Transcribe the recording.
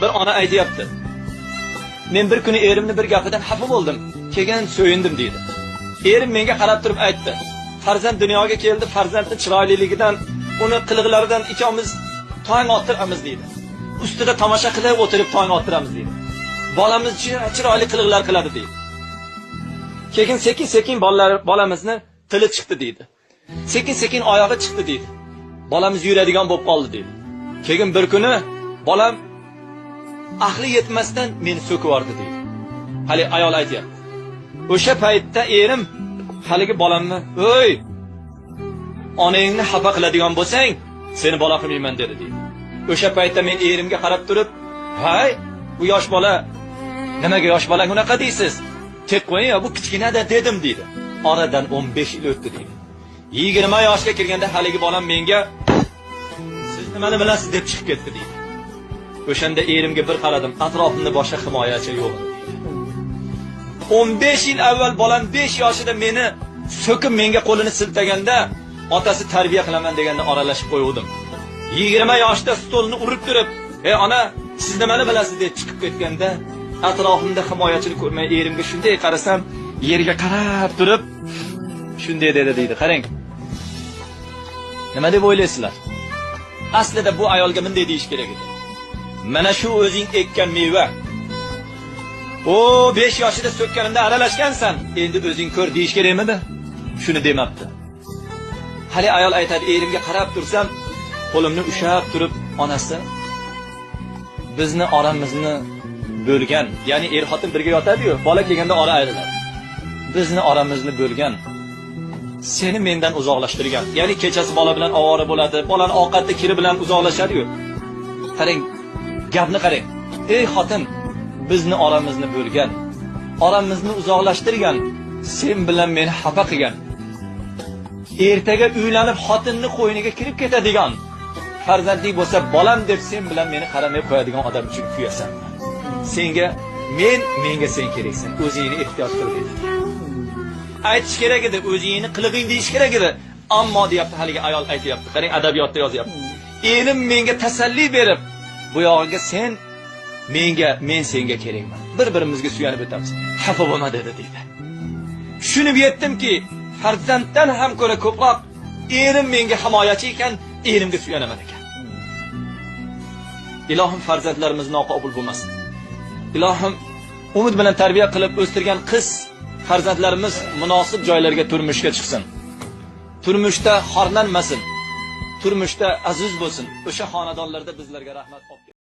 Bir ona aytayapti. Men bir kuni erimni bir gapidan xafa bo'ldim. Keyin so'yindim dedi. Erim menga qarab turib aytdi. Farzand dunyoga keldi, farzandning chiroyliligidan, uni qiliqlaridan ikkomiz tong ottiramiz dedi. Ustida tomosha qilib o'tirib tong ottiramiz dedi. Bolamiz chiroyli qiliqlar qiladi dedi. Keyin sekin-sekin bolamizni tili chiqdi dedi. Sekin-sekin oyog'i chiqdi dedi. Bolamiz yuradigan bo'lib qoldi dedi. Keyin bir kuni bolam ahli yetmasdan meni so'kib yordi dedi. Hali ayol aytayapti. O'sha paytda erim haligi bolamni, "O'y, onangni xafa qiladigan bo'lsang, seni bola qilmayman" dedi deydi. O'sha paytda men erimga qarab turib, "Hay, bu yosh bola, nimaga yosh bola unaqa deysiz? Tek qo'ying, bu kichkinada" dedim deydi. Oradan 15 yil o'tdi deydi. 20 yoshga kirganda haligi bolam menga, "Siz nimani bilasiz?" deb chiqib ketdi deydi. O'shanda erimga bir qaradim, atrofimda boshqa himoyachi yo'q edi. 15 yil avval bolam 5 yoshida meni so'kib menga qo'lini siltaganda, otasi tarbiya qilaman deganda aralashib qo'yuvdim. 20 yoshda stolni urib turib, "Ey ona, siz nimani bilasiz?" deb chiqib ketganda, atrofimda himoyachilik ko'rmay erimga shunday qarasam, yerga qarab turib, shunday dedi deydi. Qarang. Nima deb o'ylaysizlar? Aslida bu ayolga bunday deyish kerak edi. Mana shu o'zing ekkan meva. O 5 yoshida so'kkanimda aralashgansan, endi o'zing ko'r deyish kerakmidi? Shuni demabdi. Hali ayol aytadi, erimga qarab tursam, qo'limni ushab turib, onasi bizni oramizni bo'lgan, ya'ni er xotin birga yotadi-yu, bola kelganda ora ayriladi. Bizni oramizni bo'lgan. Seni mendan uzoqlashtirgan. Ya'ni kechasi bola bilan ovora bo'ladi, bolani ovqatda kiri bilan uzoqlashadi-yu. Qarang, gapni qarang. Ey xotin, bizni oramizni bo'lgan, oramizni uzoqlashtirgan, sen bilan meni xafa qilgan. Ertaga uylanib xotinni qo'yniga kirib ketadigan, farzandlik bo'lsa bolam deb sen bilan meni qaramay qo'yadigan odam uchun kuyasan. Senga menga sen keraksan, o'zingni ehtiyot qil dedi. Aytish kerak edi, o'zingni qilig'ing deyish kerak edi. Ammo deyapti haligi ayol aytayapti. Qarang, adabiyotda yozyapti. Elim menga tasalli berib, bu yog'iga sen men senga kerakman. Bir-birimizga suyanib o'tamiz. Xafa bo'lma dedi deydi. Shuni yetdimki, farzanddan ham ko'ra ko'proq erim menga himoyachi ekan, erimga suyanaman ekan. Ilohim farzandlarimiz noqobil bo'lmasin. Ilohim umid bilan tarbiya qilib o'stirgan qiz farzandlarimiz munosib joylarga turmushga chiqsin. Turmushda xorlanmasin. Turmushda aziz bo'lsin. O'sha xonadonlarda bizlarga rahmat olib